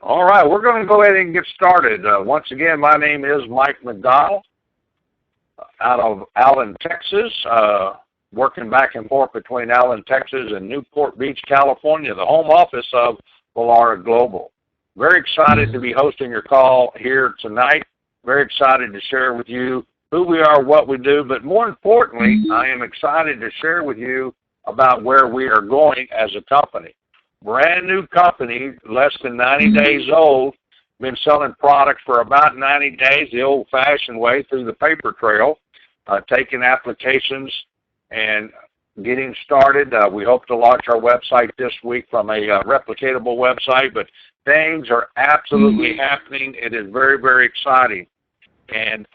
All right, we're going to go ahead and get started. Once again, my name is Mike McDonald out of Allen, Texas, working back and forth between Allen, Texas and Newport Beach, California, the home office of Velara Global. Very excited to be hosting your call here tonight. Very excited to share with you who we are, what we do, but more importantly, I am excited to share with you about where we are going as a company. Brand new company, less than 90 days old, been selling products for about 90 days the old-fashioned way through the paper trail, taking applications and getting started. We hope to launch our website this week from a replicatable website, but things are absolutely happening. It is very, very exciting. And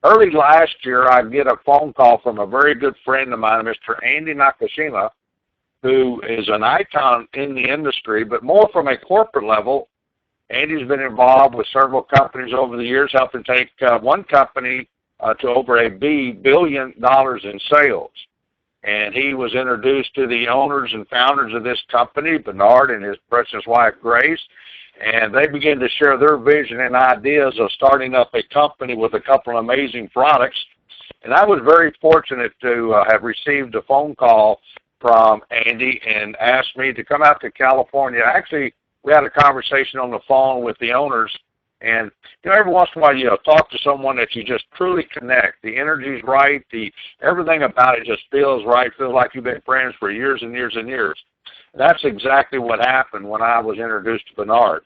early last year, I get a phone call from a very good friend of mine, Mr. Andy Nakashima, who is an icon in the industry, but more from a corporate level. Andy's been involved with several companies over the years, helping take one company to over $1 billion in sales. And he was introduced to the owners and founders of this company, Bernard and his precious wife, Grace, and they began to share their vision and ideas of starting up a company with a couple of amazing products. And I was very fortunate to have received a phone call from Andy and asked me to come out to California. Actually, we had a conversation on the phone with the owners, and every once in a while, talk to someone that you just truly connect. The energy's right, everything about it just feels right. Feels like you've been friends for years and years and years. That's exactly what happened when I was introduced to Bernard.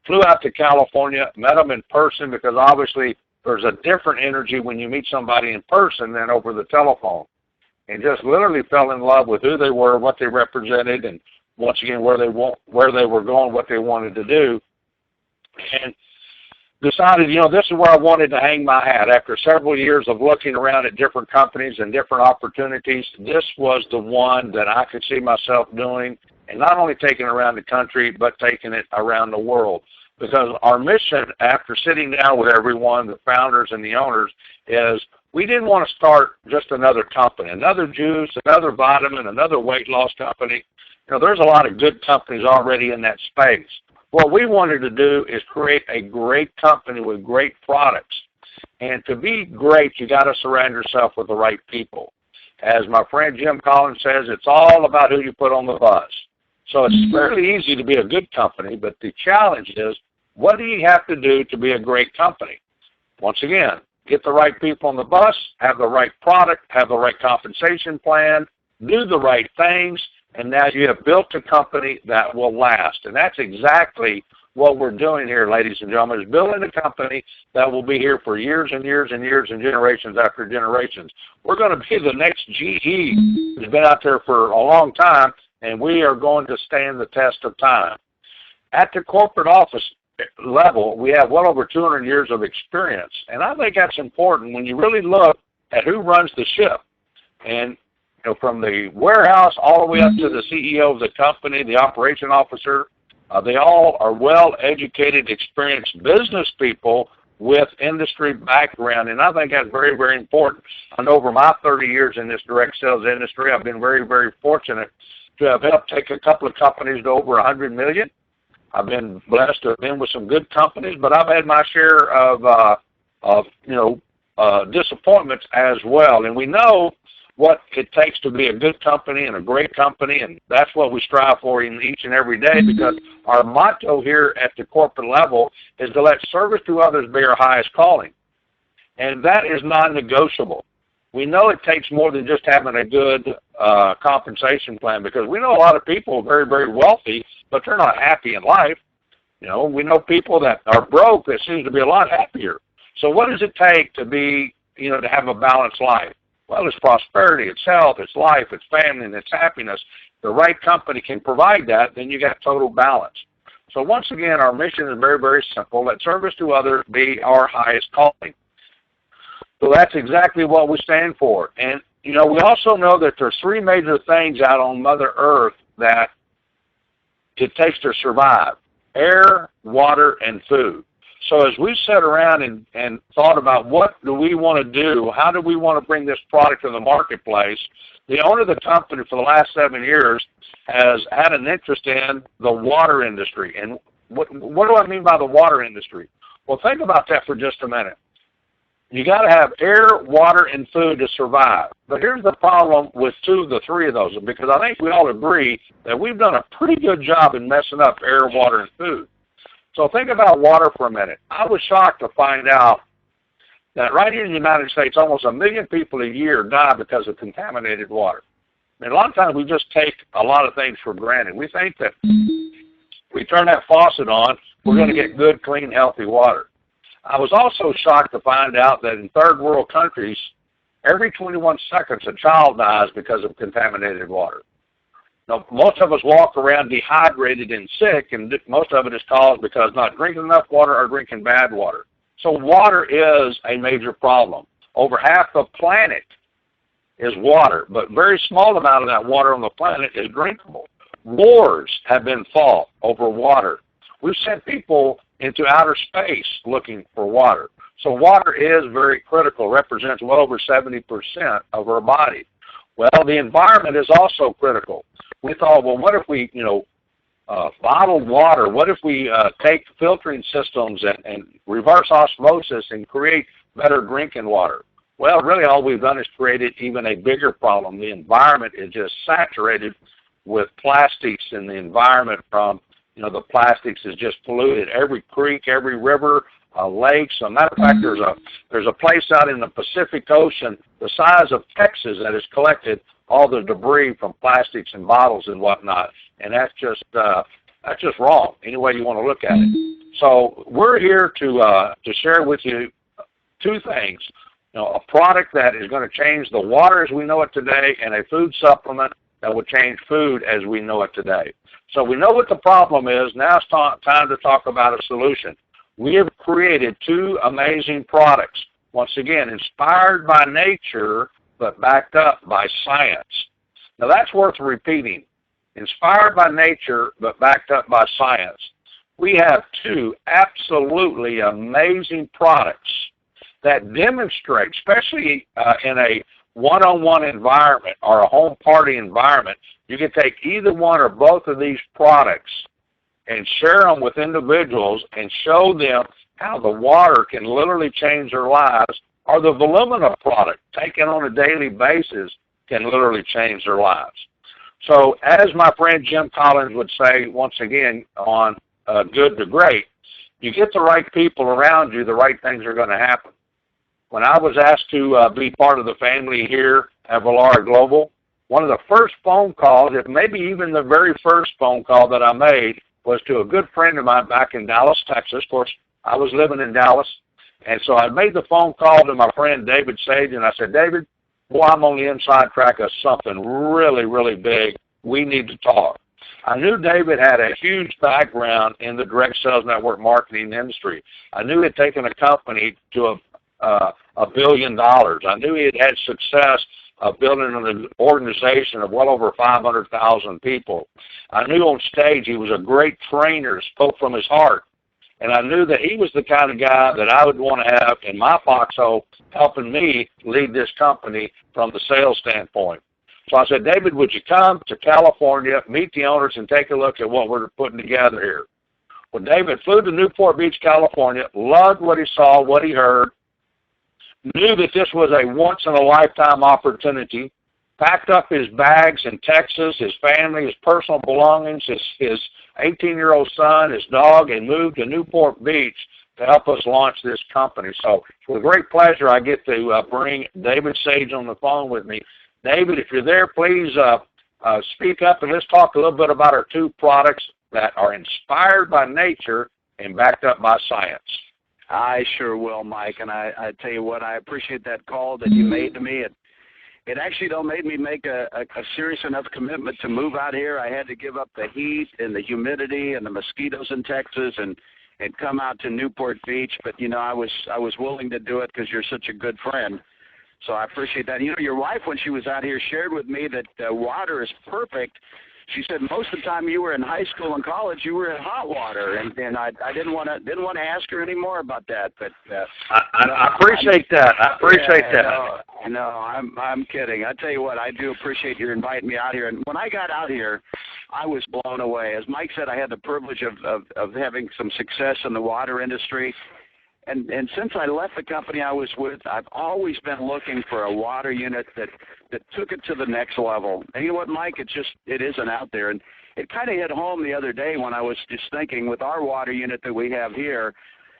Flew out to California, met him in person, because obviously there's a different energy when you meet somebody in person than over the telephone. And just literally fell in love with who they were, what they represented, and once again where they were going, what they wanted to do, and decided, this is where I wanted to hang my hat. After several years of looking around at different companies and different opportunities, this was the one that I could see myself doing, and not only taking it around the country, but taking it around the world. Because our mission, after sitting down with everyone, the founders and the owners, is we didn't want to start just another company, another juice, another vitamin, another weight loss company. There's a lot of good companies already in that space. What we wanted to do is create a great company with great products. And to be great, you got to surround yourself with the right people. As my friend Jim Collins says, it's all about who you put on the bus. So it's fairly easy to be a good company, but the challenge is, what do you have to do to be a great company? Once again, get the right people on the bus, have the right product, have the right compensation plan, do the right things, and now you have built a company that will last. And that's exactly what we're doing here, ladies and gentlemen, is building a company that will be here for years and years and years and generations after generations. We're going to be the next GE who's been out there for a long time, and we are going to stand the test of time. At the corporate office level, we have well over 200 years of experience, and I think that's important when you really look at who runs the ship. And from the warehouse all the way up to the CEO of the company, the operation officer, they all are well-educated, experienced business people with industry background, and I think that's very, very important. I know over my 30 years in this direct sales industry, I've been very, very fortunate to have helped take a couple of companies to over $100 million. I've been blessed to have been with some good companies, but I've had my share of disappointments as well. And we know what it takes to be a good company and a great company, and that's what we strive for in each and every day, because our motto here at the corporate level is to let service to others be our highest calling. And that is non-negotiable. We know it takes more than just having a good compensation plan, because we know a lot of people are very, very wealthy, but they're not happy in life. We know people that are broke that seem to be a lot happier. So what does it take to be, to have a balanced life? Well, it's prosperity, it's health, it's life, it's family, and it's happiness. The right company can provide that, then you got total balance. So once again, our mission is very, very simple. Let service to others be our highest calling. So that's exactly what we stand for. And, we also know that there's three major things out on Mother Earth that it takes to survive: air, water, and food. So as we sat around and thought about what do we want to do, how do we want to bring this product to the marketplace, the owner of the company for the last 7 years has had an interest in the water industry. And What do I mean by the water industry? Well, think about that for just a minute. You got to have air, water, and food to survive. But here's the problem with two of the three of those, because I think we all agree that we've done a pretty good job in messing up air, water, and food. So think about water for a minute. I was shocked to find out that right here in the United States, almost 1 million people a year die because of contaminated water. I mean, a lot of times we just take a lot of things for granted. We think that we turn that faucet on, we're going to get good, clean, healthy water. I was also shocked to find out that in third world countries, every 21 seconds a child dies because of contaminated water. Now, most of us walk around dehydrated and sick, and most of it is caused because not drinking enough water or drinking bad water. So water is a major problem. Over half the planet is water, but a very small amount of that water on the planet is drinkable. Wars have been fought over water. We've sent people into outer space looking for water. So water is very critical, represents well over 70% of our body. Well, the environment is also critical. We thought, well, what if we, bottled water, what if we take filtering systems and reverse osmosis and create better drinking water? Well, really all we've done is created even a bigger problem. The environment is just saturated with plastics, and the environment from the plastics is just polluted. Every creek, every river, lake. So, matter of fact, there's a place out in the Pacific Ocean the size of Texas that has collected all the debris from plastics and bottles and whatnot, and that's just wrong. Any way you want to look at it. So we're here to share with you two things: a product that is going to change the water as we know it today, and a food supplement that will change food as we know it today. So we know what the problem is. Now it's time to talk about a solution. We have created two amazing products, once again, inspired by nature, but backed up by science. Now that's worth repeating. Inspired by nature, but backed up by science. We have two absolutely amazing products that demonstrate, especially in a one-on-one environment or a home party environment, you can take either one or both of these products and share them with individuals and show them how the water can literally change their lives, or the Volumina product taken on a daily basis can literally change their lives. So as my friend Jim Collins would say, once again, on Good to Great, you get the right people around you, the right things are going to happen. When I was asked to be part of the family here at Velara Global, one of the first phone calls, if maybe even the very first phone call that I made, was to a good friend of mine back in Dallas, Texas. Of course, I was living in Dallas. And so I made the phone call to my friend David Sage, and I said, David, boy, I'm on the inside track of something really, really big. We need to talk. I knew David had a huge background in the direct sales network marketing industry. I knew he had taken a company to $1 billion. I knew he had success of building an organization of well over 500,000 people. I knew on stage he was a great trainer, spoke from his heart. And I knew that he was the kind of guy that I would want to have in my foxhole helping me lead this company from the sales standpoint. So I said, David, would you come to California, meet the owners, and take a look at what we're putting together here? Well, David flew to Newport Beach, California, loved what he saw, what he heard, knew that this was a once-in-a-lifetime opportunity, packed up his bags in Texas, his family, his personal belongings, his 18-year-old son, his dog, and moved to Newport Beach to help us launch this company. So it's with great pleasure I get to bring David Sage on the phone with me. David, if you're there, please speak up and let's talk a little bit about our two products that are inspired by nature and backed up by science. I sure will, Mike, and I tell you what, I appreciate that call that you made to me. It actually made me make a serious enough commitment to move out here. I had to give up the heat and the humidity and the mosquitoes in Texas and come out to Newport Beach. But I was willing to do it because you're such a good friend. So I appreciate that. Your wife, when she was out here, shared with me that water is perfect she said most of the time you were in high school and college, you were in hot water, and I didn't want to ask her any more about that. But I appreciate that. I appreciate that. No, I'm kidding. I tell you what, I do appreciate you inviting me out here. And when I got out here, I was blown away. As Mike said, I had the privilege of having some success in the water industry. And since I left the company I was with, I've always been looking for a water unit that took it to the next level. And you know what, Mike? It isn't out there. And it kind of hit home the other day when I was just thinking with our water unit that we have here,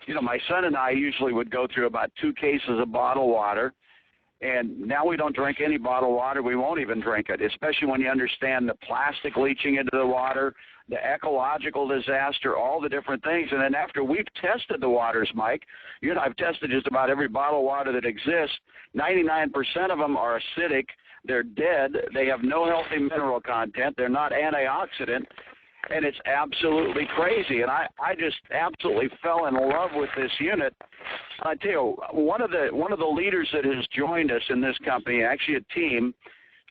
you know, my son and I usually would go through about 2 cases of bottled water. And now we don't drink any bottled water. We won't even drink it, especially when you understand the plastic leaching into the water, the ecological disaster, all the different things. And then after we've tested the waters, Mike, you know, I've tested just about every bottled water that exists. 99% of them are acidic. They're dead. They have no healthy mineral content. They're not antioxidant. And it's absolutely crazy. And I just absolutely fell in love with this unit. I tell you, one of the leaders that has joined us in this company, actually a team,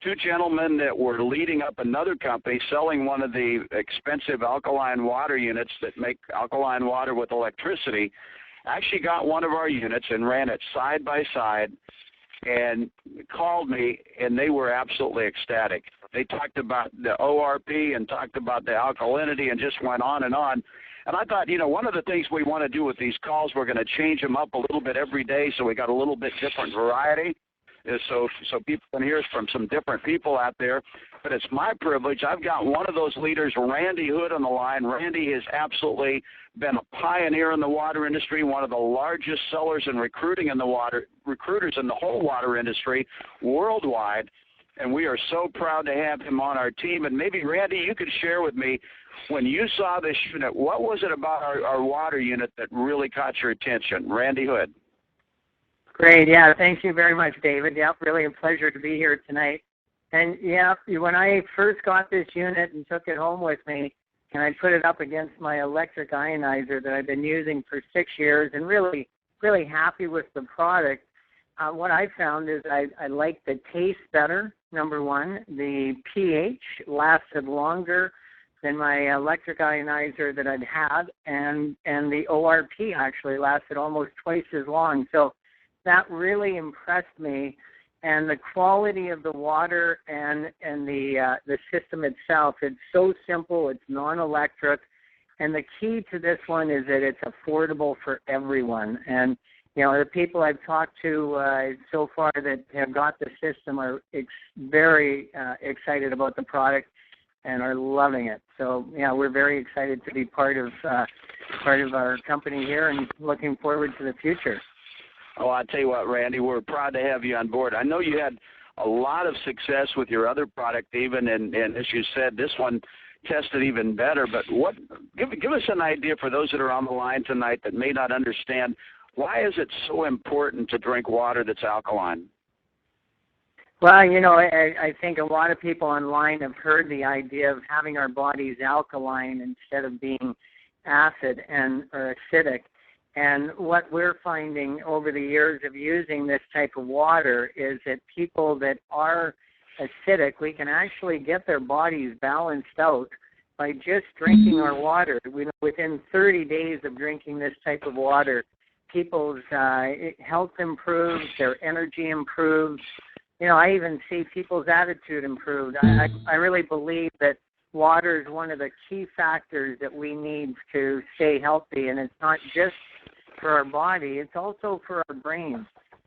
2 gentlemen that were leading up another company selling one of the expensive alkaline water units that make alkaline water with electricity, actually got one of our units and ran it side by side and called me, and they were absolutely ecstatic. They talked about the ORP and talked about the alkalinity and just went on. And I thought, you know, one of the things we want to do with these calls, we're going to change them up a little bit every day so we got a little bit different variety. So people can hear from some different people out there. But it's my privilege. I've got one of those leaders, Randy Hood, on the line. Randy has absolutely been a pioneer in the water industry, one of the largest sellers and recruiters in the whole water industry worldwide. And we are so proud to have him on our team. And maybe, Randy, you could share with me, when you saw this unit, what was it about our water unit that really caught your attention? Randy Hood. Great. Yeah, thank you very much, David. Yeah, really a pleasure to be here tonight. And, yeah, when I first got this unit and took it home with me, and I put it up against my electric ionizer that I've been using for 6 years and really, really happy with the product, what I found is I like the taste better, number one. The pH lasted longer than my electric ionizer that I'd had, and the ORP actually lasted almost twice as long. So that really impressed me. And the quality of the water and the system itself, it's so simple, it's non-electric. And the key to this one is that it's affordable for everyone. And you know, the people I've talked to so far that have got the system are very excited about the product and are loving it. So, yeah, we're very excited to be part of our company here and looking forward to the future. Oh, I tell you what, Randy, we're proud to have you on board. I know you had a lot of success with your other product, even, and as you said, this one tested even better. But give us an idea for those that are on the line tonight that may not understand. Why is it so important to drink water that's alkaline? Well, you know, I think a lot of people online have heard the idea of having our bodies alkaline instead of being acid or acidic. And what we're finding over the years of using this type of water is that people that are acidic, we can actually get their bodies balanced out by just drinking our water. Within 30 days of drinking this type of water, people's health improves, their energy improves. You know, I even see people's attitude improved. I really believe that water is one of the key factors that we need to stay healthy, and it's not just for our body, it's also for our brain.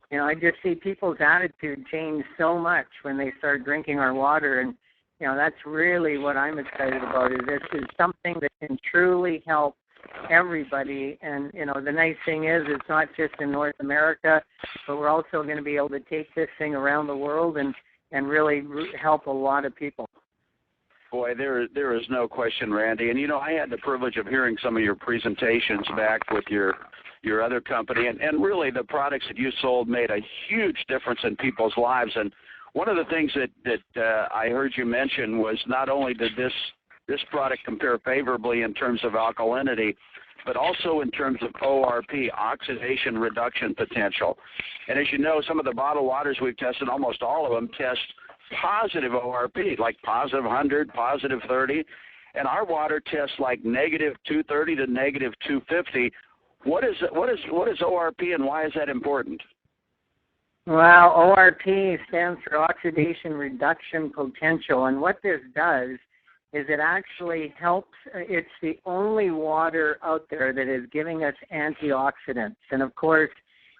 You know, I just see people's attitude change so much when they start drinking our water, and, you know, that's really what I'm excited about, is this is something that can truly help everybody. And, you know, the nice thing is it's not just in North America, but we're also going to be able to take this thing around the world and really help a lot of people. Boy, there is no question, Randy. And, you know, I had the privilege of hearing some of your presentations back with your other company, and really the products that you sold made a huge difference in people's lives. And one of the things that I heard you mention was not only did this product compare favorably in terms of alkalinity, but also in terms of ORP, oxidation reduction potential. And as you know, some of the bottled waters we've tested, almost all of them test positive ORP, like positive 100, positive 30, and our water tests like negative 230 to negative 250. What is ORP, and why is that important? Well, ORP stands for oxidation reduction potential, and what this does is it actually helps. It's the only water out there that is giving us antioxidants, and of course,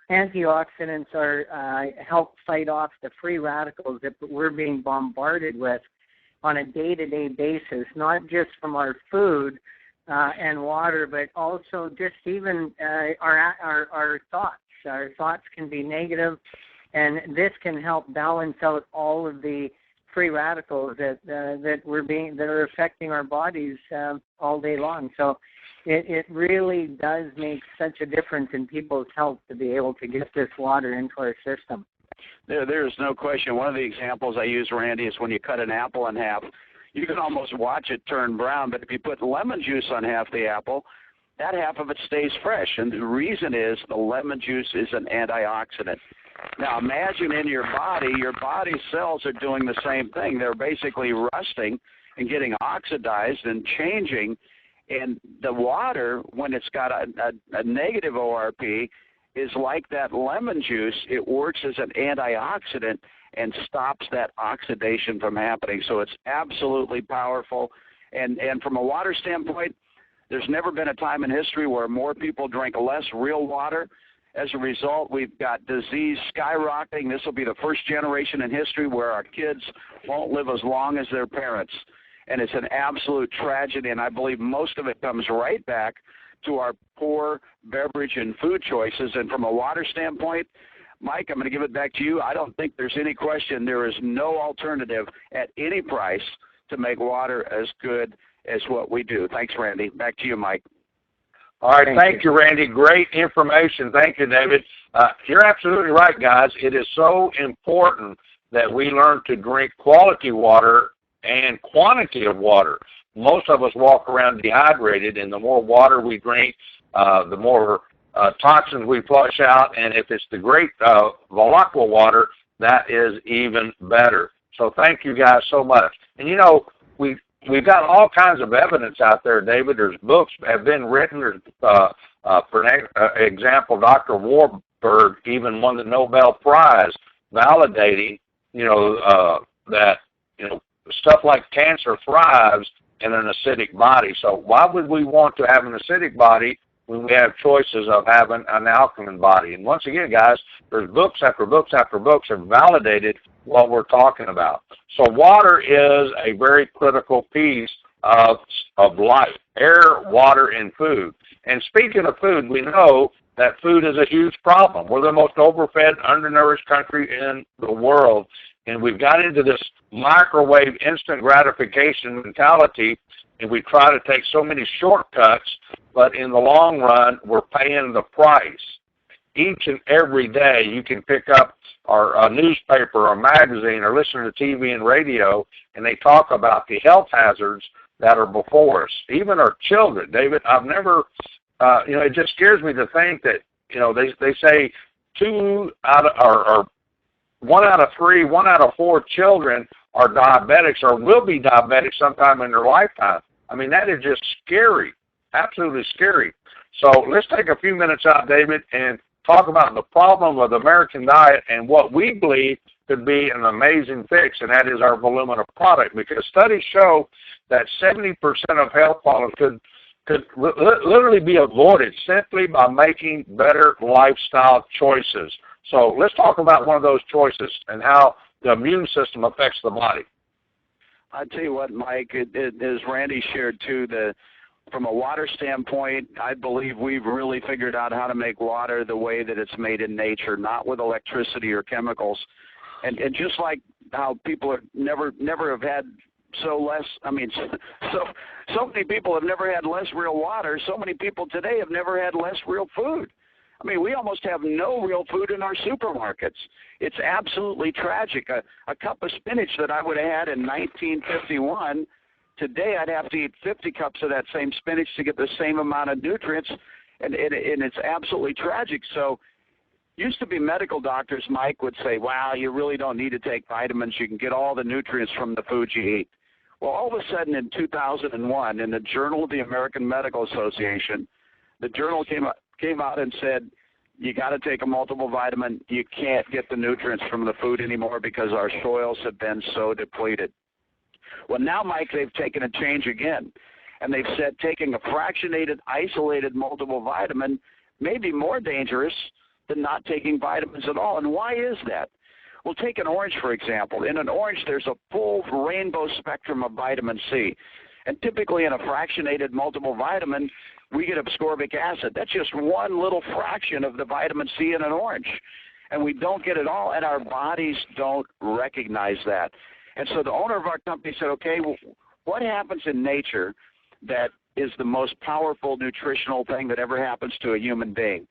antioxidants are help fight off the free radicals that we're being bombarded with on a day-to-day basis, not just from our food and water, but also just even our thoughts. Our thoughts can be negative, and this can help balance out all of the free radicals that are affecting our bodies all day long. So it really does make such a difference in people's health to be able to get this water into our system. There's no question. One of the examples I use, Randy, is when you cut an apple in half, you can almost watch it turn brown, but if you put lemon juice on half the apple, that half of it stays fresh. And the reason is the lemon juice is an antioxidant. Now imagine in your body cells are doing the same thing. They're basically rusting and getting oxidized and changing. And the water, when it's got a negative ORP, is like that lemon juice. It works as an antioxidant and stops that oxidation from happening. So it's absolutely powerful. And from a water standpoint, there's never been a time in history where more people drink less real water. As a result, we've got disease skyrocketing. This will be the first generation in history where our kids won't live as long as their parents. And it's an absolute tragedy, and I believe most of it comes right back to our poor beverage and food choices. And from a water standpoint, Mike, I'm going to give it back to you. I don't think there's any question there is no alternative at any price to make water as good as what we do. Thanks, Randy. Back to you, Mike. All right, thank you, Randy. Great information. Thank you, David. You're absolutely right, guys. It is so important that we learn to drink quality water and quantity of water. Most of us walk around dehydrated, and the more water we drink, the more toxins we flush out, and if it's the great Velara water, that is even better. So thank you guys so much. And you know, we've got all kinds of evidence out there, David. There's books have been written. There's, for example, Dr. Warburg even won the Nobel Prize validating, that, stuff like cancer thrives in an acidic body. So why would we want to have an acidic body when we have choices of having an alkaline body? And once again, guys, there's books after books after books have validated what we're talking about. So water is a very critical piece of life: air, water, and food. And speaking of food, we know that food is a huge problem. We're the most overfed, undernourished country in the world, and we've got into this microwave instant gratification mentality, and we try to take so many shortcuts, but in the long run, we're paying the price. Each and every day, you can pick up our newspaper or magazine or listen to TV and radio, and they talk about the health hazards that are before us. Even our children, David, I've never, it just scares me to think that, they say 1 out of 3, 1 out of 4 children are diabetics or will be diabetics sometime in their lifetime. I mean, that is just scary, absolutely scary. So let's take a few minutes out, David, and talk about the problem of the American diet and what we believe could be an amazing fix, and that is our Volumina product, because studies show that 70% of health problems could literally be avoided simply by making better lifestyle choices. So let's talk about one of those choices and how the immune system affects the body. I tell you what, Mike, as Randy shared too, from a water standpoint, I believe we've really figured out how to make water the way that it's made in nature, not with electricity or chemicals. And just like how people have never have had so many people have never had less real water, so many people today have never had less real food. I mean, we almost have no real food in our supermarkets. It's absolutely tragic. A cup of spinach that I would have had in 1951, today I'd have to eat 50 cups of that same spinach to get the same amount of nutrients, and it's absolutely tragic. So, Used to be medical doctors, Mike, would say, wow, you really don't need to take vitamins. You can get all the nutrients from the food you eat. Well, all of a sudden in 2001, in the Journal of the American Medical Association, the journal came out and said, you got to take a multiple vitamin. You can't get the nutrients from the food anymore because our soils have been so depleted. Well, now, Mike, they've taken a change again, and they've said taking a fractionated, isolated multiple vitamin may be more dangerous than not taking vitamins at all. And why is that? Well, take an orange, for example. In an orange, there's a full rainbow spectrum of vitamin C. And typically in a fractionated multiple vitamin, we get ascorbic acid. That's just one little fraction of the vitamin C in an orange. And we don't get it all, and our bodies don't recognize that. And so the owner of our company said, okay, well, what happens in nature that is the most powerful nutritional thing that ever happens to a human being?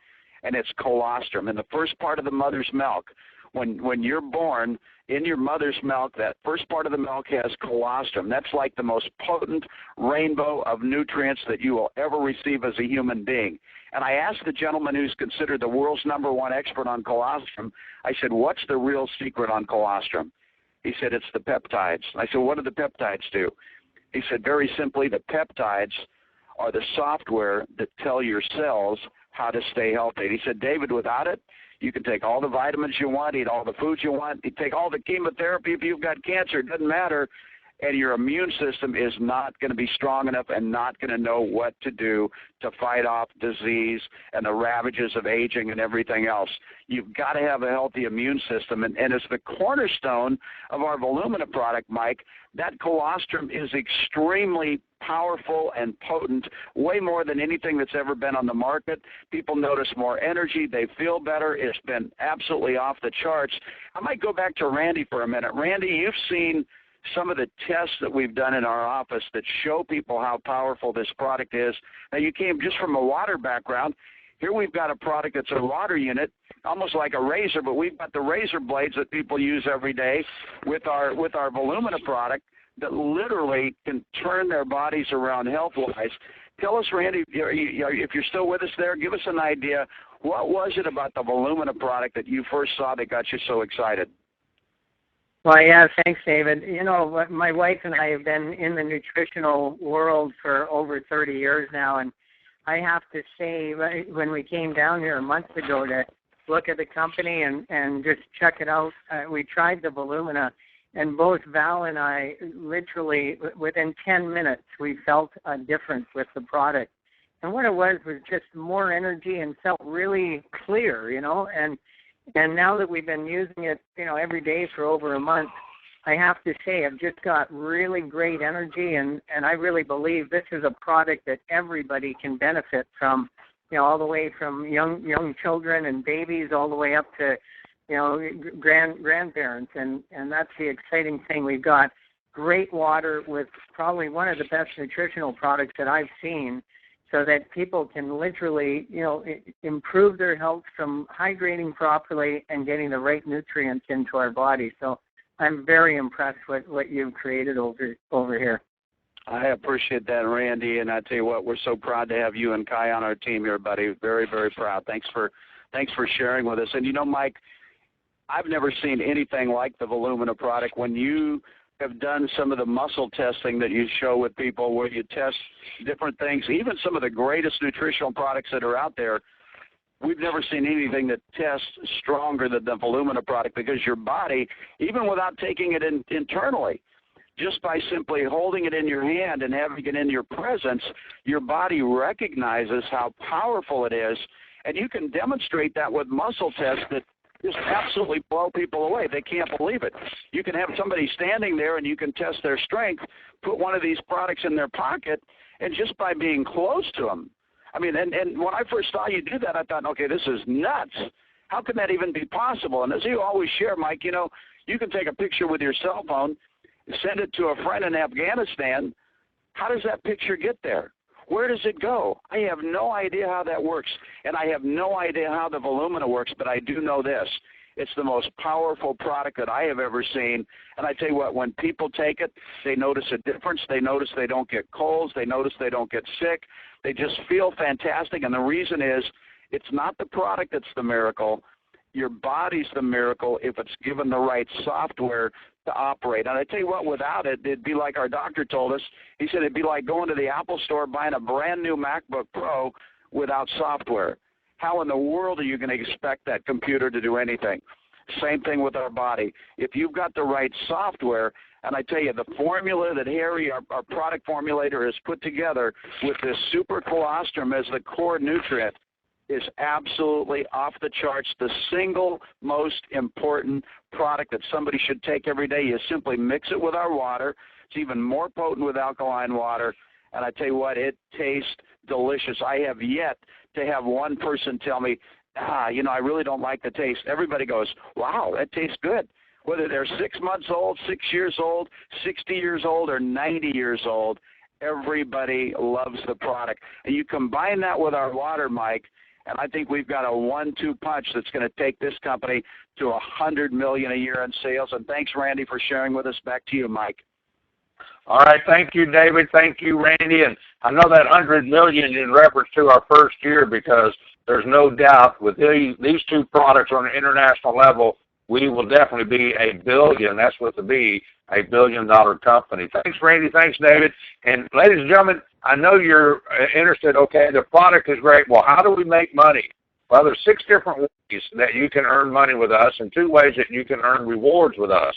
And it's colostrum. In the first part of the mother's milk, when you're born, in your mother's milk, that first part of the milk has colostrum. That's like the most potent rainbow of nutrients that you will ever receive as a human being. And I asked the gentleman who's considered the world's #1 expert on colostrum, I said, what's the real secret on colostrum? He said, it's the peptides. I said, what do the peptides do? He said, very simply, the peptides are the software that tell your cells how to stay healthy. And he said, David, without it, you can take all the vitamins you want, eat all the foods you want, you take all the chemotherapy if you've got cancer, it doesn't matter, and your immune system is not going to be strong enough and not going to know what to do to fight off disease and the ravages of aging and everything else. You've got to have a healthy immune system, and as the cornerstone of our Volumina product, Mike, that colostrum is extremely powerful and potent, way more than anything that's ever been on the market. People notice more energy. They feel better. It's been absolutely off the charts. I might go back to Randy for a minute. Randy, you've seen some of the tests that we've done in our office that show people how powerful this product is. Now, you came just from a water background. Here we've got a product that's a water unit, almost like a razor, but we've got the razor blades that people use every day with our Volumina product that literally can turn their bodies around health-wise. Tell us, Randy, if you're still with us there, give us an idea. What was it about the Volumina product that you first saw that got you so excited? Well, yeah, thanks, David. You know, my wife and I have been in the nutritional world for over 30 years now, and I have to say, when we came down here a month ago to look at the company and just check it out, we tried the Volumina, and both Val and I, literally within 10 minutes, we felt a difference with the product. And what it was just more energy and felt really clear, you know, and now that we've been using it, you know, every day for over a month, I have to say I've just got really great energy, and I really believe this is a product that everybody can benefit from, you know, all the way from young children and babies all the way up to, you know, grandparents, and that's the exciting thing. We've got great water with probably one of the best nutritional products that I've seen, so that people can literally, you know, improve their health from hydrating properly and getting the right nutrients into our body. So I'm very impressed with what you've created over here. I appreciate that, Randy, and I tell you what, we're so proud to have you and Kai on our team here, buddy. Very, very proud. Thanks for sharing with us. And you know, Mike, I've never seen anything like the Volumina product. When you have done some of the muscle testing that you show with people where you test different things, even some of the greatest nutritional products that are out there, we've never seen anything that tests stronger than the Volumina product, because your body, even without taking it internally, just by simply holding it in your hand and having it in your presence, your body recognizes how powerful it is, and you can demonstrate that with muscle tests that just absolutely blow people away. They can't believe it. You can have somebody standing there and you can test their strength, put one of these products in their pocket, and just by being close to them. I mean, and when I first saw you do that, I thought, okay, this is nuts. How can that even be possible? And as you always share, Mike, you know, you can take a picture with your cell phone, send it to a friend in Afghanistan. How does that picture get there? Where does it go? I have no idea how that works, and I have no idea how the Volumina works, but I do know this. It's the most powerful product that I have ever seen, and I tell you what, when people take it, they notice a difference. They notice they don't get colds. They notice they don't get sick. They just feel fantastic, and the reason is it's not the product that's the miracle. Your body's the miracle if it's given the right software to operate. And I tell you what, without it, it'd be like our doctor told us. He said it'd be like going to the Apple store buying a brand new MacBook Pro without software. How in the world are you going to expect that computer to do anything? Same thing with our body. If you've got the right software, and I tell you, the formula that Harry, our product formulator, has put together with this super colostrum as the core nutrient is absolutely off the charts. The single most important product that somebody should take every day. You simply mix it with our water. It's even more potent with alkaline water. And I tell you what, it tastes delicious. I have yet to have one person tell me, I really don't like the taste. Everybody goes, wow, that tastes good. Whether they're 6 months old, 6 years old, 60 years old, or 90 years old, everybody loves the product. And you combine that with our water, Mike, and I think we've got a 1-2 punch that's going to take this company to $100 million a year in sales. And thanks, Randy, for sharing with us. Back to you, Mike. All right, thank you, David. Thank you, Randy. And I know that $100 million in reference to our first year, because there's no doubt with these two products on an international level, we will definitely be a billion. That's what to be, a billion-dollar company. Thanks, Randy. Thanks, David. And ladies and gentlemen, I know you're interested. Okay, the product is great. Well, how do we make money? Well, there's 6 different ways that you can earn money with us, and 2 ways that you can earn rewards with us.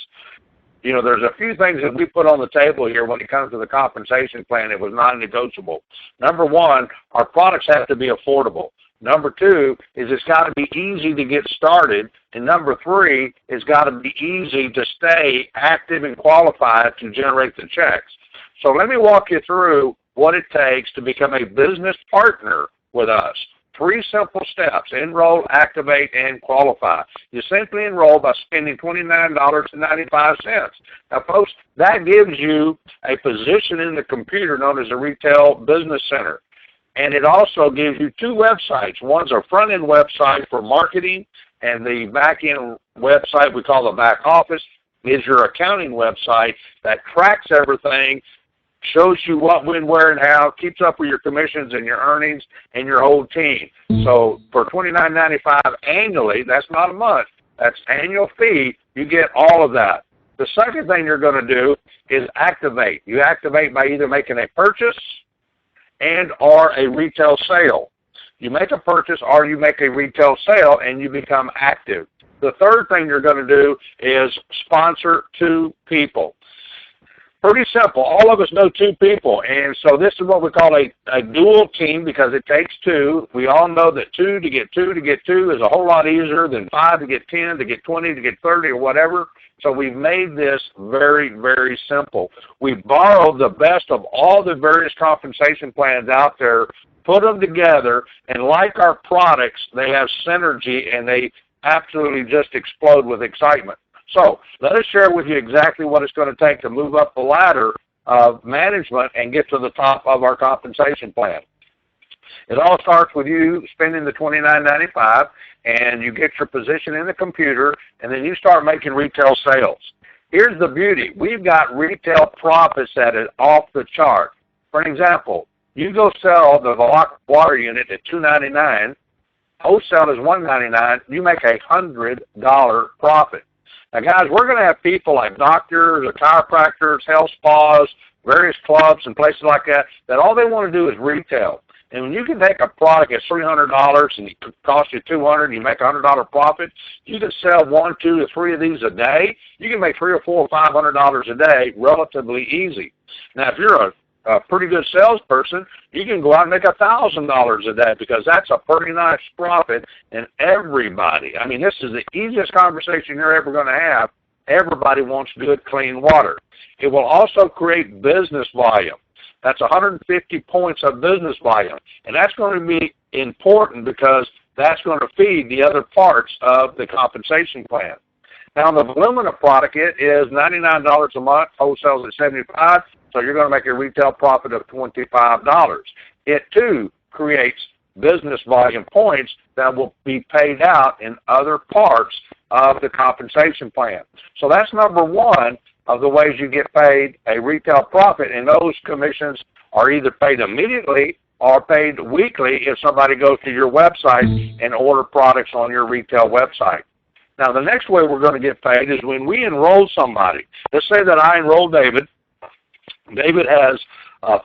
There's a few things that we put on the table here when it comes to the compensation plan. It was non-negotiable. Number 1, our products have to be affordable. Number 2 is it's got to be easy to get started. And number 3, it's got to be easy to stay active and qualified to generate the checks. So let me walk you through what it takes to become a business partner with us. 3 simple steps: enroll, activate, and qualify. You simply enroll by spending $29.95. Now, folks, that gives you a position in the computer known as a retail business center. And it also gives you 2 websites. One's a front-end website for marketing, and the back-end website we call the back office is your accounting website that tracks everything, shows you what, when, where, and how, keeps up with your commissions and your earnings and your whole team. So for $29.95 annually, that's not a month, that's annual fee, you get all of that. The second thing you're going to do is activate. You activate by either making a purchase and or a retail sale. You make a purchase or you make a retail sale and you become active. The third thing you're going to do is sponsor 2 people. Pretty simple. All of us know 2 people, and so this is what we call a dual team, because it takes 2. We all know that 2 to get 2 to get 2 is a whole lot easier than 5 to get 10 to get 20 to get 30 or whatever. So we've made this very, very simple. We borrowed the best of all the various compensation plans out there, put them together, and like our products, they have synergy and they absolutely just explode with excitement. So let us share with you exactly what it's going to take to move up the ladder of management and get to the top of our compensation plan. It all starts with you spending the $29.95, and you get your position in the computer, and then you start making retail sales. Here's the beauty. We've got retail profits that are off the chart. For an example, you go sell the Velara water unit at $2.99, wholesale is $1.99, you make a $100 profit. Now, guys, we're going to have people like doctors, or chiropractors, health spas, various clubs and places like that all they want to do is retail. And when you can take a product at $300 and it costs you $200 and you make a $100 profit, you can sell 1, 2 to 3 of these a day. You can make $300 or $400 or $500 a day relatively easy. Now, if you're a pretty good salesperson, you can go out and make $1,000 a day, because that's a pretty nice profit. And everybody, I mean, this is the easiest conversation you're ever going to have. Everybody wants good, clean water. It will also create business volume. That's 150 points of business volume. And that's going to be important, because that's going to feed the other parts of the compensation plan. Now, the Volumina product, it is $99 a month, wholesales at $75, so you're going to make a retail profit of $25. It, too, creates business volume points that will be paid out in other parts of the compensation plan. So that's number 1 of the ways you get paid a retail profit, and those commissions are either paid immediately or paid weekly if somebody goes to your website and order products on your retail website. Now, the next way we're going to get paid is when we enroll somebody. Let's say that I enroll David. David has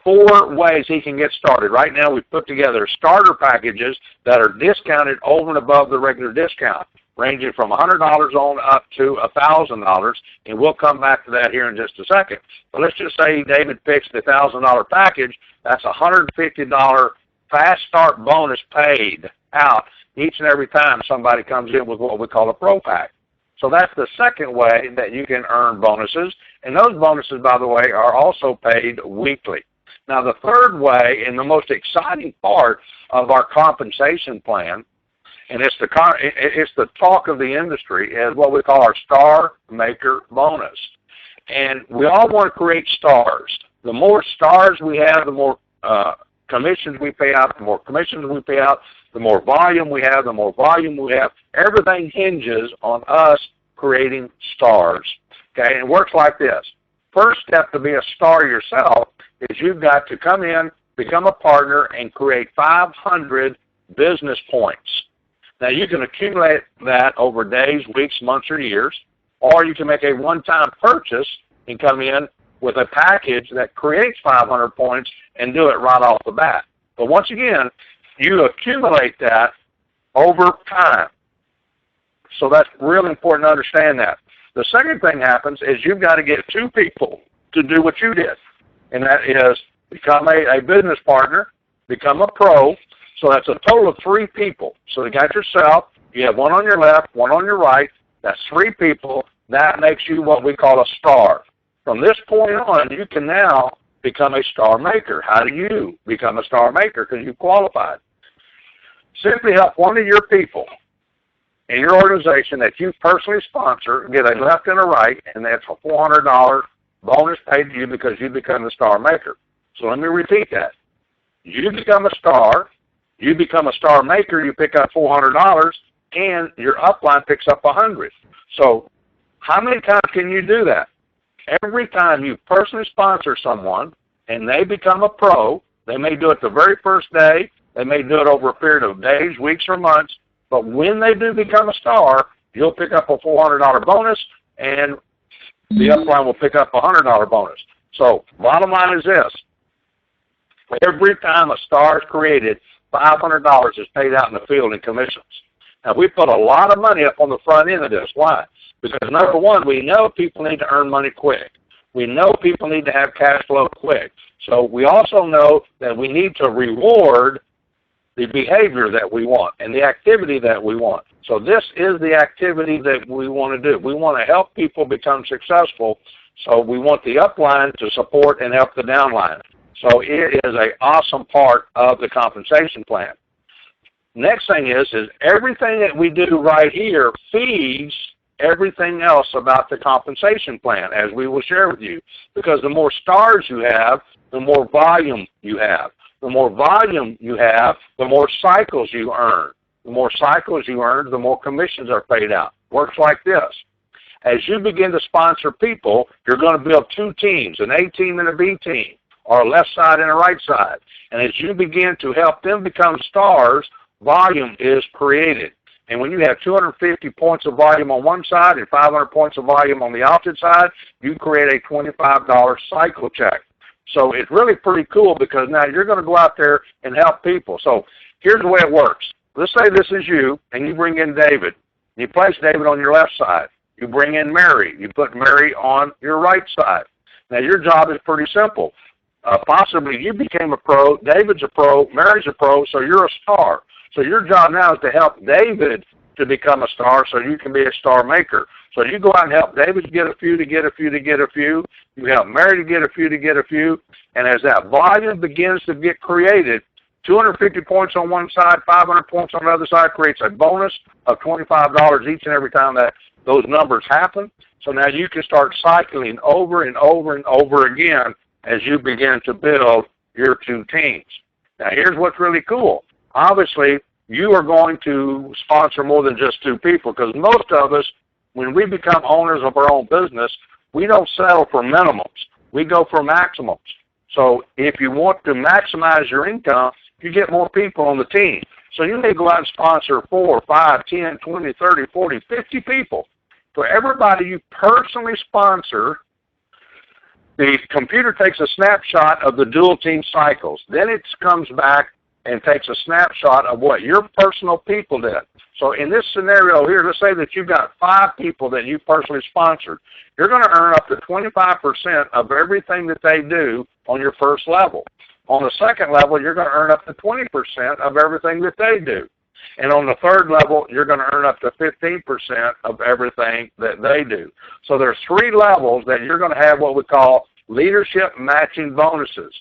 4 ways he can get started. Right now, we've put together starter packages that are discounted over and above the regular discount, ranging from $100 on up to $1,000, and we'll come back to that here in just a second. But let's just say David picks the $1,000 package. That's a $150 fast start bonus paid out each and every time somebody comes in with what we call a Pro Pack. So that's the second way that you can earn bonuses, and those bonuses, by the way, are also paid weekly. Now, the third way, and the most exciting part of our compensation plan, and it's the talk of the industry, is what we call our Star Maker bonus. And we all want to create stars. The more stars we have, the more commissions we pay out. The more commissions we pay out, the more volume we have. The more volume we have. Everything hinges on us creating stars. Okay, and it works like this. First step to be a star yourself is you've got to come in, become a partner, and create 500 business points. Now, you can accumulate that over days, weeks, months, or years, or you can make a one-time purchase and come in with a package that creates 500 points and do it right off the bat. But once again, you accumulate that over time. So that's really important to understand that. The second thing happens is you've got to get 2 people to do what you did, and that is become a business partner, become a pro. So that's a total of 3 people. So you got yourself, you have one on your left, one on your right. That's 3 people. That makes you what we call a star. From this point on, you can now become a star maker. How do you become a star maker? Because you qualified. Simply help one of your people in your organization that you personally sponsor get a left and a right, and that's a $400 bonus paid to you because you become the star maker. So let me repeat that. You become a star. You become a star maker, you pick up $400, and your upline picks up $100. So how many times can you do that? Every time you personally sponsor someone and they become a pro, they may do it the very first day, they may do it over a period of days, weeks, or months, but when they do become a star, you'll pick up a $400 bonus, and the upline will pick up a $100 bonus. So bottom line is this. Every time a star is created, $500 is paid out in the field in commissions. Now, we put a lot of money up on the front end of this. Why? Because, number one, we know people need to earn money quick. We know people need to have cash flow quick. So we also know that we need to reward the behavior that we want and the activity that we want. So this is the activity that we want to do. We want to help people become successful, so we want the upline to support and help the downline. So it is an awesome part of the compensation plan. Next thing is everything that we do right here feeds everything else about the compensation plan, as we will share with you. Because the more stars you have, the more volume you have. The more volume you have, the more cycles you earn. The more cycles you earn, the more commissions are paid out. Works like this. As you begin to sponsor people, you're going to build 2 teams, an A team and a B team, or a left side and a right side. And as you begin to help them become stars, volume is created. And when you have 250 points of volume on one side and 500 points of volume on the opposite side, you create a $25 cycle check. So it's really pretty cool because now you're going to go out there and help people. So here's the way it works. Let's say this is you, and you bring in David. You place David on your left side. You bring in Mary. You put Mary on your right side. Now your job is pretty simple. Possibly you became a pro, David's a pro, Mary's a pro, so you're a star. So your job now is to help David to become a star so you can be a star maker. So you go out and help David get a few, to get a few, to get a few. You help Mary to get a few, to get a few. And as that volume begins to get created, 250 points on one side, 500 points on the other side creates a bonus of $25 each and every time that those numbers happen. So now you can start cycling over and over and over again as you begin to build your 2 teams. Now, here's what's really cool. Obviously, you are going to sponsor more than just 2 people because most of us, when we become owners of our own business, we don't settle for minimums. We go for maximums. So if you want to maximize your income, you get more people on the team. So you may go out and sponsor 4, 5, 10, 20, 30, 40, 50 people. For everybody you personally sponsor, the computer takes a snapshot of the dual team cycles. Then it comes back and takes a snapshot of what your personal people did. So in this scenario here, let's say that you've got 5 people that you personally sponsored. You're going to earn up to 25% of everything that they do on your first level. On the second level, you're going to earn up to 20% of everything that they do. And on the third level, you're going to earn up to 15% of everything that they do. So there's 3 levels that you're going to have what we call leadership matching bonuses.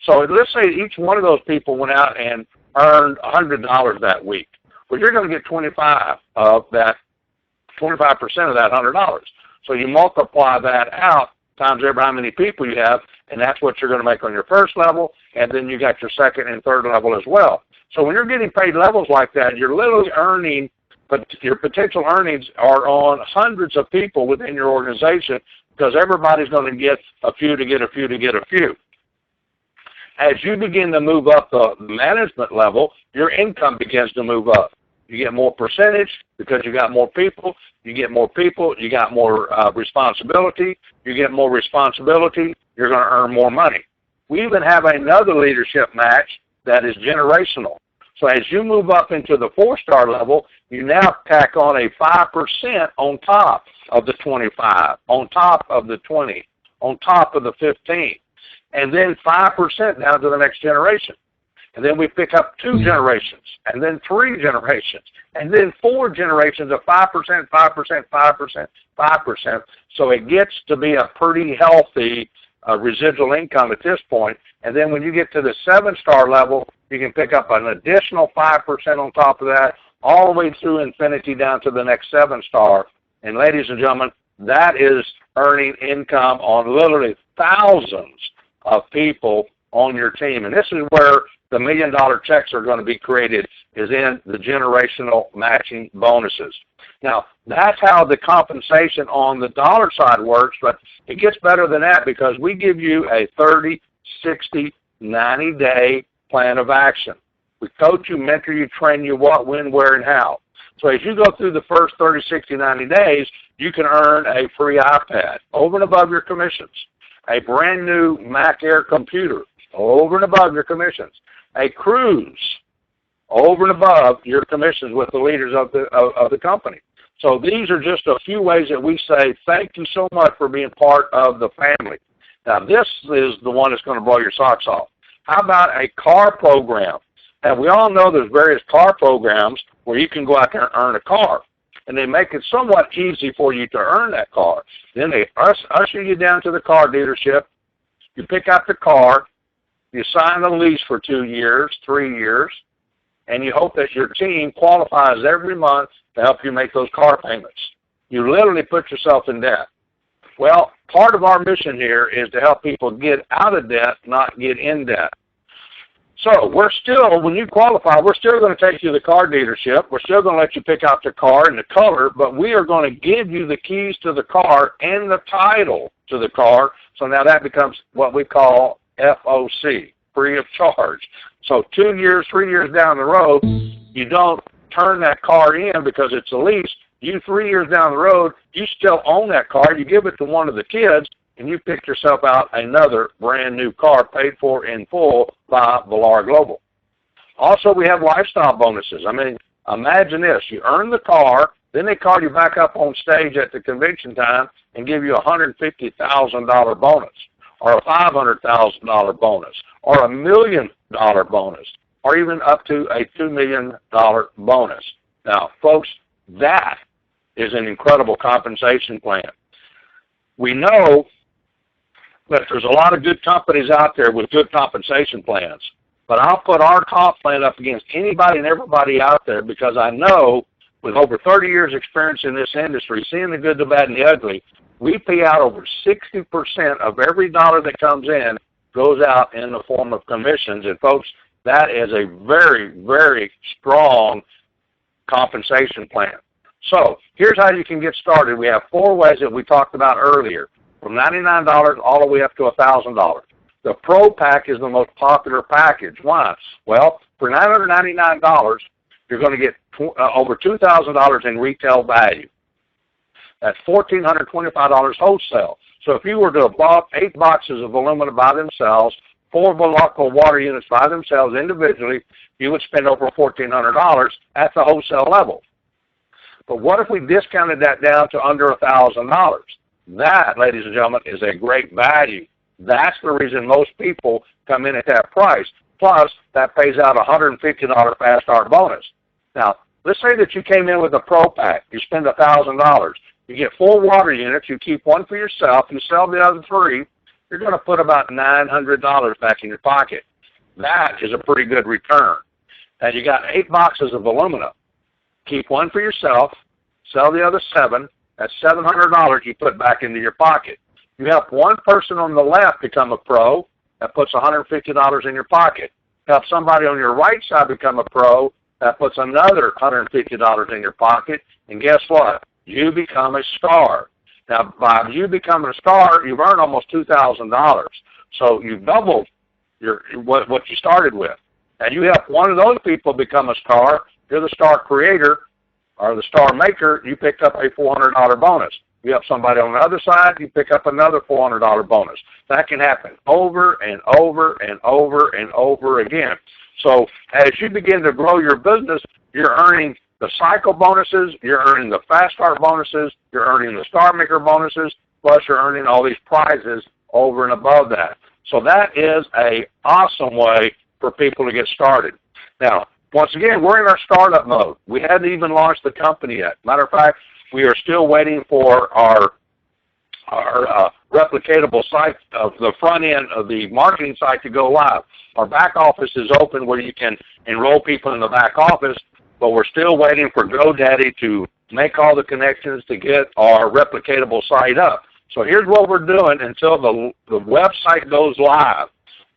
So let's say each one of those people went out and earned $100 that week. Well, you're going to get 25% of that $100. So you multiply that out times how many people you have, and that's what you're going to make on your first level, and then you got your second and third level as well. So when you're getting paid levels like that, you're literally earning, but your potential earnings are on hundreds of people within your organization, because everybody's going to get a few to get a few to get a few. As you begin to move up the management level, your income begins to move up. You get more percentage because you got more people. You get more people, you got more responsibility. You get more responsibility, you're going to earn more money. We even have another leadership match that is generational. So as you move up into the 4-star level, you now tack on a 5% on top of the 25, on top of the 20, on top of the 15, and then 5% down to the next generation. And then we pick up 2 generations, and then 3 generations, and then 4 generations of 5%, 5%, 5%, 5%. So it gets to be a pretty healthy residual income at this point. And then when you get to the 7-star level, you can pick up an additional 5% on top of that, all the way through infinity down to the next 7-star. And ladies and gentlemen, that is earning income on literally thousands of people on your team. And this is where the $1 million checks are going to be created, is in the generational matching bonuses. Now, that's how the compensation on the dollar side works, but it gets better than that, because we give you a 30, 60, 90-day plan of action. We coach you, mentor you, train you what, when, where, and how. So as you go through the first 30, 60, 90 days, you can earn a free iPad over and above your commissions, a brand new Mac Air computer over and above your commissions, a cruise over and above your commissions with the leaders of the company. So these are just a few ways that we say thank you so much for being part of the family. Now this is the one that's going to blow your socks off. How about a car program? Now we all know there's various car programs where you can go out there and earn a car, and they make it somewhat easy for you to earn that car. Then they usher you down to the car dealership. You pick out the car. You sign the lease for 2 years, 3 years, and you hope that your team qualifies every month to help you make those car payments. You literally put yourself in debt. Well, part of our mission here is to help people get out of debt, not get in debt. So we're still, when you qualify, we're still going to take you to the car dealership. We're still going to let you pick out the car and the color, but we are going to give you the keys to the car and the title to the car. So now that becomes what we call FOC, free of charge. So 2 years, 3 years down the road, you don't turn that car in because it's a lease. You 3 years down the road, you still own that car. You give it to one of the kids, and you pick yourself out another brand new car paid for in full by Velara Global. Also, we have lifestyle bonuses. I mean, imagine this. You earn the car, then they call you back up on stage at the convention time and give you a $150,000 bonus, or a $500,000 bonus, or $1 million bonus, or even up to a $2 million bonus. Now, folks, that is an incredible compensation plan. We know that there's a lot of good companies out there with good compensation plans, but I'll put our comp plan up against anybody and everybody out there, because I know with over 30 years experience in this industry, seeing the good, the bad, and the ugly, we pay out over 60% of every dollar that comes in goes out in the form of commissions. And folks, that is a very, very strong compensation plan. So here's how you can get started. We have 4 ways that we talked about earlier, from $99 all the way up to $1,000. The Pro Pack is the most popular package. Why? Well, for $999, you're going to get over $2,000 in retail value. That's $1,425 wholesale. So if you were to have bought 8 boxes of aluminum by themselves, 4 Velara water units by themselves individually, you would spend over $1,400 at the wholesale level. But what if we discounted that down to under $1,000? That, ladies and gentlemen, is a great value. That's the reason most people come in at that price. Plus, that pays out a $150 fast start bonus. Now, let's say that you came in with a Pro Pack. You spend $1,000. You get 4 water units. You keep 1 for yourself. You sell the other 3. You're going to put about $900 back in your pocket. That is a pretty good return. And you got 8 boxes of aluminum. Keep 1 for yourself. Sell the other 7. That's $700 you put back into your pocket. You help 1 person on the left become a pro. That puts $150 in your pocket. Help somebody on your right side become a pro. That puts another $150 in your pocket. And guess what? You become a star. Now, by you becoming a star, you've earned almost $2,000. So you've doubled what you started with. And you help one of those people become a star. You're the star creator or the star maker. You picked up a $400 bonus. You help somebody on the other side, you pick up another $400 bonus. That can happen over and over and over and over again. So as you begin to grow your business, you're earning the cycle bonuses, you're earning the fast start bonuses, you're earning the star maker bonuses, plus you're earning all these prizes over and above that. So that is an awesome way for people to get started. Now, once again, we're in our startup mode. We hadn't even launched the company yet. Matter of fact, we are still waiting for our replicatable site of the front end of the marketing site to go live. Our back office is open where you can enroll people in the back office, but we're still waiting for GoDaddy to make all the connections to get our replicatable site up. So here's what we're doing until the website goes live.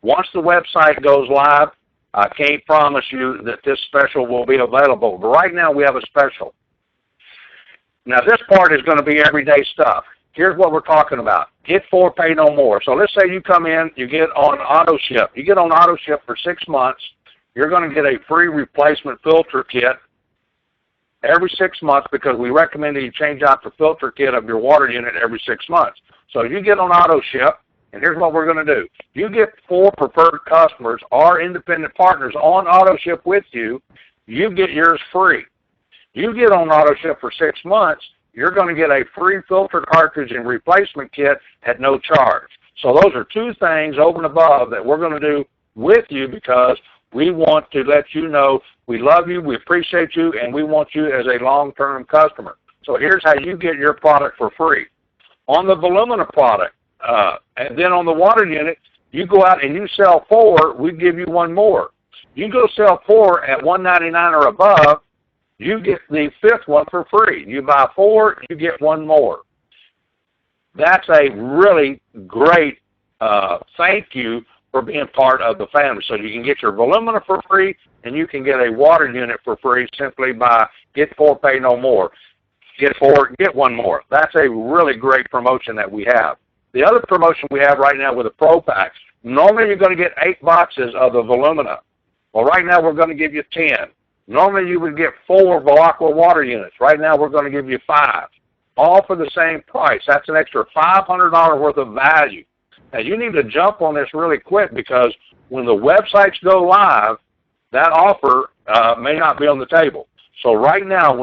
Once the website goes live, I can't promise you that this special will be available, but right now we have a special. Now this part is going to be everyday stuff. Here's what we're talking about. Get 4, pay no more. So let's say you come in, you get on auto ship. You get on auto ship for 6 months. You're going to get a free replacement filter kit every 6 months because we recommend that you change out the filter kit of your water unit every 6 months. So you get on auto ship, and here's what we're going to do. You get 4 preferred customers or independent partners on auto ship with you, you get yours free. You get on auto ship for 6 months, you're going to get a free filter cartridge and replacement kit at no charge. So those are 2 things over and above that we're going to do with you because we want to let you know we love you, we appreciate you, and we want you as a long-term customer. So here's how you get your product for free. On the Volumina product, and then on the water unit, you go out and you sell 4, we give you 1 more. You go sell 4 at $199 or above, you get the 5th one for free. You buy 4, you get 1 more. That's a really great thank you for being part of the family. So you can get your Volumina for free, and you can get a water unit for free simply by get 4, pay no more. Get 4, get 1 more. That's a really great promotion that we have. The other promotion we have right now with the Pro Packs, normally you're going to get 8 boxes of the Volumina. Well, right now we're going to give you 10. Normally you would get 4 Velara water units. Right now we're going to give you 5, all for the same price. That's an extra $500 worth of value. Now you need to jump on this really quick because when the websites go live, that offer may not be on the table. So right now,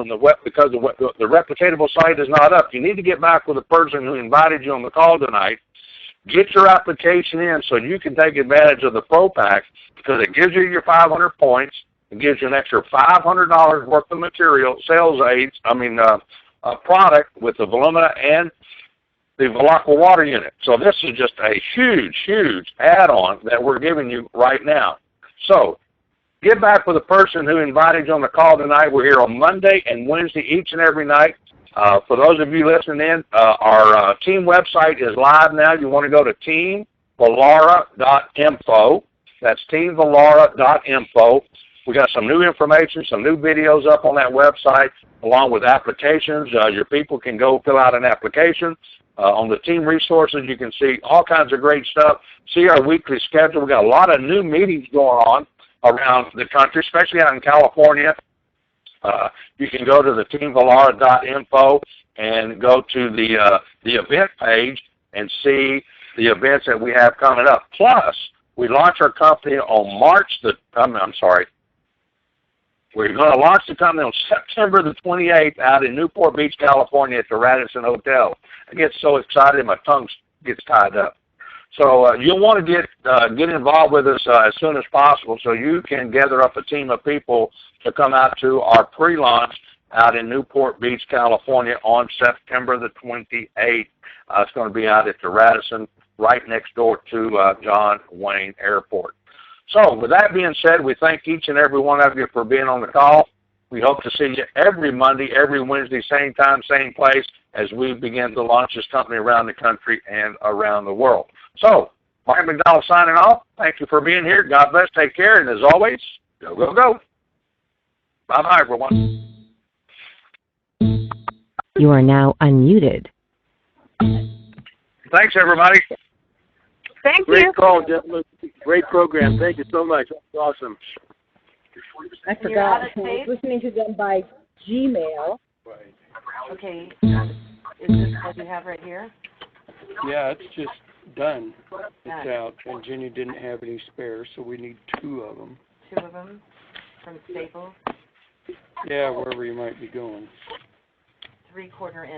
because the replicatable site is not up, you need to get back with the person who invited you on the call tonight. Get your application in so you can take advantage of the Pro Pack because it gives you your 500 points. It gives you an extra $500 worth of material, product with the Volumina and the Velara water unit. So this is just a huge, huge add-on that we're giving you right now. So get back with the person who invited you on the call tonight. We're here on Monday and Wednesday each and every night. For those of you listening in, our team website is live now. You want to go to teamvelara.info. That's teamvelara.info. We got some new information, some new videos up on that website, along with applications. Your people can go fill out an application. On the team resources, you can see all kinds of great stuff. See our weekly schedule. We got a lot of new meetings going on around the country, especially out in California. You can go to the teamvelara.info and go to the event page and see the events that we have coming up. Plus, we launch our company on we're going to launch the company on September the 28th out in Newport Beach, California at the Radisson Hotel. I get so excited my tongue gets tied up. So you'll want to get involved with us as soon as possible so you can gather up a team of people to come out to our pre-launch out in Newport Beach, California on September the 28th. It's going to be out at the Radisson right next door to John Wayne Airport. So with that being said, we thank each and every one of you for being on the call. We hope to see you every Monday, every Wednesday, same time, same place, as we begin to launch this company around the country and around the world. So, Mike McDonald signing off. Thank you for being here. God bless. Take care. And as always, go, go, go. Bye-bye, everyone. You are now unmuted. Thanks, everybody. Thank you. Great call, gentlemen. Great program. Thank you so much. That's awesome. I forgot. I was listening to them by Gmail. Okay. Is this what you have right here? Yeah, it's just done. It's out, and Jenny didn't have any spares, so we need 2 of them. 2 of them from Staples? Yeah, wherever you might be going. 3/4 inch.